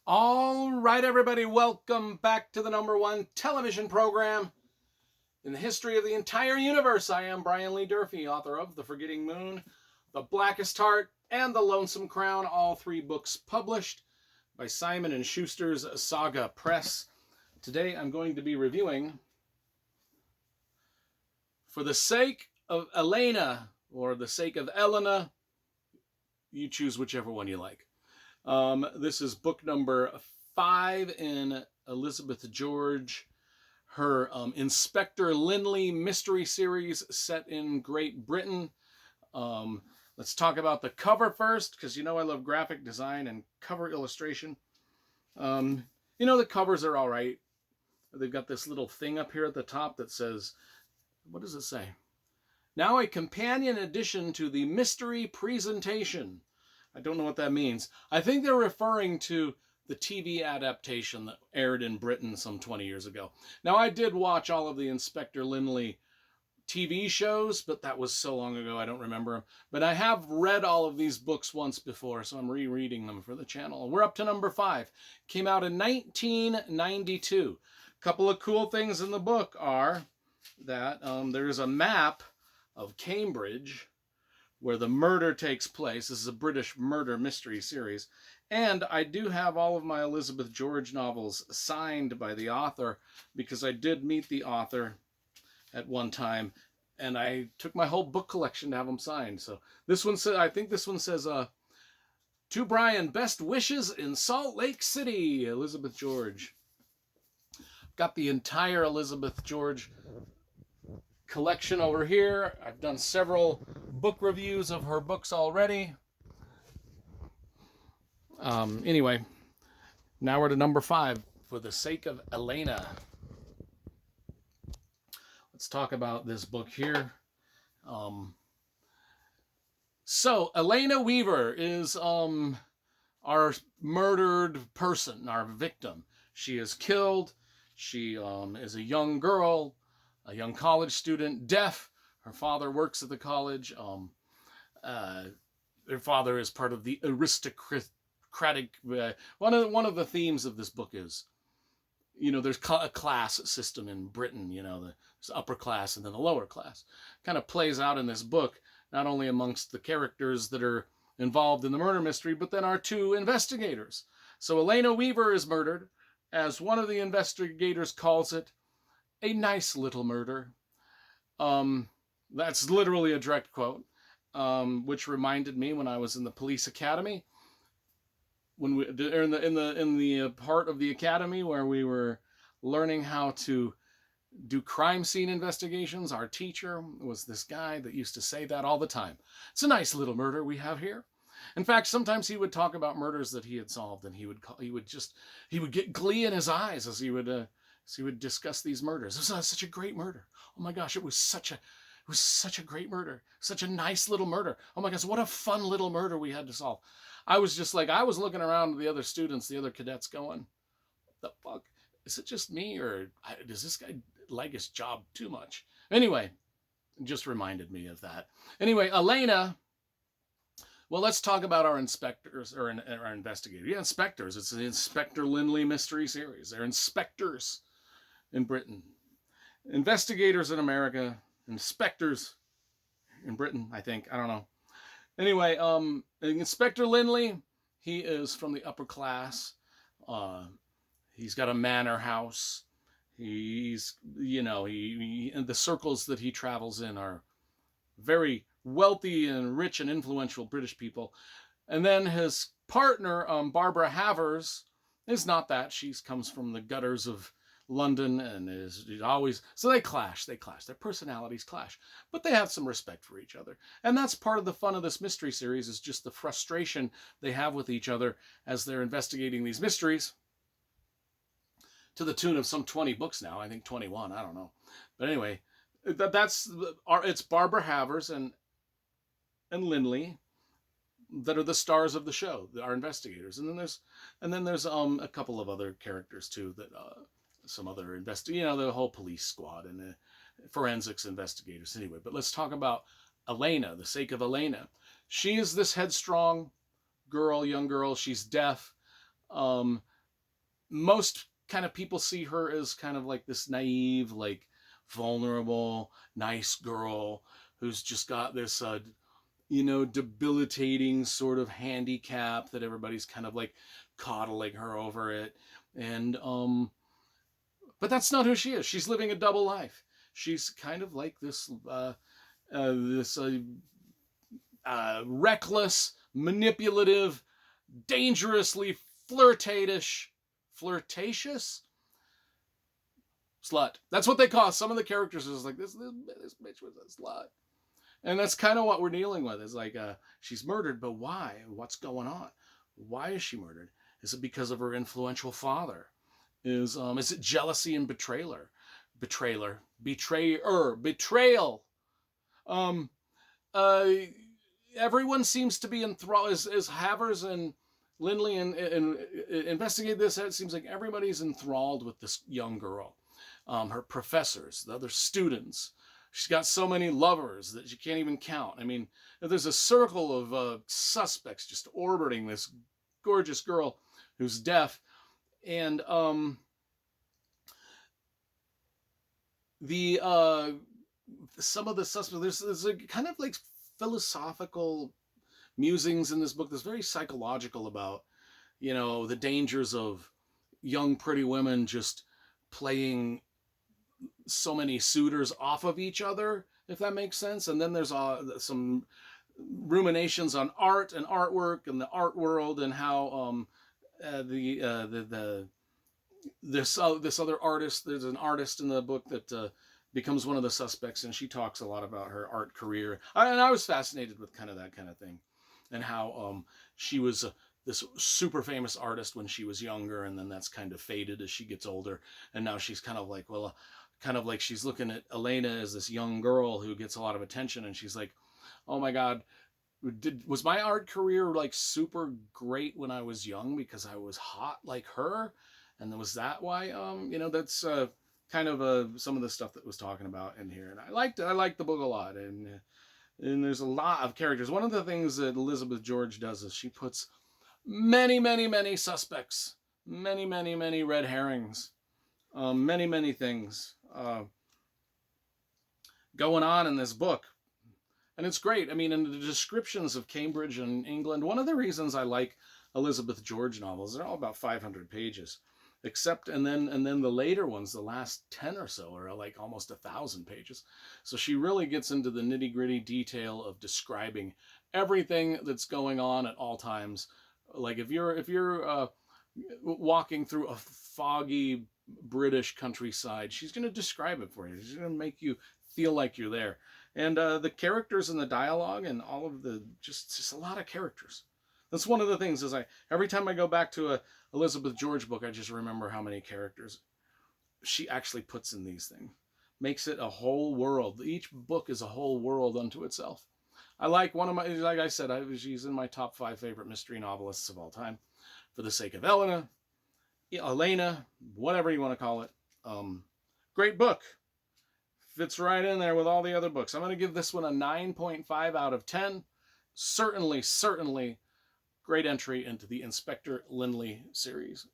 All right, everybody, welcome back to the #1 television program in the history of the entire universe. I am Brian Lee Durfee, author of The Forgetting Moon, The Blackest Heart, and The Lonesome Crown, all three books published by Simon & Schuster's Saga Press. Today I'm going to be reviewing For the Sake of Elena, or The Sake of Elena. You choose whichever one you like. This is book number 5 in Elizabeth George, her Inspector Linley mystery series set in Great Britain. Let's talk about the cover first, because you know I love graphic design and cover illustration. The covers are all right. They've got this little thing up here at the top that says, what does it say? Now a companion addition to the mystery presentation. I don't know what that means. I think they're referring to the TV adaptation that aired in Britain some 20 years ago. Now, I did watch all of the Inspector Linley TV shows, but that was so long ago I don't remember them. But I have read all of these books once before, so I'm rereading them for the channel. We're up to number 5. Came out in 1992. A couple of cool things in the book are that there's a map of Cambridge where the murder takes place. This is a British murder mystery series. And I do have all of my Elizabeth George novels signed by the author, because I did meet the author at one time, and I took my whole book collection to have them signed. So this one says, I think this one says, to Brian, best wishes in Salt Lake City, Elizabeth George. Got the entire Elizabeth George collection over here. I've done several book reviews of her books already. Anyway, now we're to number 5, For the Sake of Elena. Let's talk about this book here. So Elena Weaver is our murdered person, our victim. She is killed. She is a young girl, a young college student, deaf. Her father works at the college. Their father is part of the aristocratic. One of the themes of this book is, there's a class system in Britain. There's upper class and then the lower class. Kind of plays out in this book, not only amongst the characters that are involved in the murder mystery, but then our 2 investigators. So Elena Weaver is murdered, as one of the investigators calls it, a nice little murder. That's literally a direct quote, which reminded me when I was in the police academy, when we in the part of the academy where we were learning how to do crime scene investigations. Our teacher was this guy that used to say that all the time. It's a nice little murder we have here. In fact, sometimes he would talk about murders that he had solved, and he would get glee in his eyes as he would discuss these murders. It was such a great murder. Oh my gosh, it was such a great murder. Such a nice little murder. Oh my gosh, what a fun little murder we had to solve. I was looking around at the other students, the other cadets going, what the fuck? Is it just me, or does this guy like his job too much? Anyway, it just reminded me of that. Anyway, Elena. Well, let's talk about our inspectors, or our investigators. Yeah, inspectors. It's the Inspector Linley mystery series. They're inspectors in Britain. Investigators in America, inspectors in Britain, I think. I don't know. Anyway, Inspector Linley, he is from the upper class. He's got a manor house. He's, and the circles that he travels in are very wealthy and rich and influential British people. And then his partner, Barbara Havers, is not that. She comes from the gutters of London and is always, so they clash. Their personalities clash, but they have some respect for each other. And that's part of the fun of this mystery series, is just the frustration they have with each other as they're investigating these mysteries, to the tune of some 20 books now. I think 21, I don't know. But anyway, it's Barbara Havers and Linley that are the stars of the show, our investigators. And then there's a couple of other characters too, that some other the whole police squad and forensics investigators. Anyway, but let's talk about Elena, The Sake of Elena. She is this headstrong young girl. She's deaf. most kind of people see her as kind of like this naive, like vulnerable, nice girl who's just got this, debilitating sort of handicap that everybody's kind of like coddling her over it. And, but that's not who she is. She's living a double life. She's kind of like this reckless, manipulative, dangerously flirtatious slut. That's what they call some of the characters. Is like this bitch was a slut, and that's kind of what we're dealing with. Is like she's murdered, but why? What's going on? Why is she murdered? Is it because of her influential father? Is it jealousy and betrayal? Um, uh, Everyone seems to be enthralled as Havers and Linley and investigate this. It seems like everybody's enthralled with this young girl. Her professors, the other students. She's got so many lovers that you can't even count. I mean, there's a circle of suspects just orbiting this gorgeous girl who's deaf, and the some of the suspects. There's a kind of like philosophical musings in this book that's very psychological about, the dangers of young pretty women just playing so many suitors off of each other, if that makes sense. And then there's some ruminations on art and artwork and the art world, and how this other artist, there's an artist in the book that becomes one of the suspects, and she talks a lot about her art career. And I was fascinated with kind of that kind of thing, and how she was this super famous artist when she was younger, and then that's kind of faded as she gets older, and now she's kind of like, kind of like she's looking at Elena as this young girl who gets a lot of attention, and she's like, oh my God, was my art career like super great when I was young because I was hot like her? And then was that why? That's kind of some of the stuff that was talking about in here, and I liked the book a lot, and there's a lot of characters. One of the things that Elizabeth George does is she puts many suspects, many red herrings, many things going on in this book. And it's great. I mean, in the descriptions of Cambridge and England, one of the reasons I like Elizabeth George novels, they're all about 500 pages. And then the later ones, the last 10 or so, are like almost 1,000 pages. So she really gets into the nitty-gritty detail of describing everything that's going on at all times. Like if you're walking through a foggy British countryside, she's going to describe it for you. She's going to make you feel like you're there. And the characters and the dialogue and all of the just a lot of characters. That's one of the things is every time I go back to a Elizabeth George book, I just remember how many characters she actually puts in these things. Makes it a whole world. Each book is a whole world unto itself. I like like I said, she's in my top 5 favorite mystery novelists of all time. For the sake of Elena, whatever you want to call it. Great book. Fits right in there with all the other books. I'm going to give this one a 9.5 out of 10. Certainly great entry into the Inspector Linley series.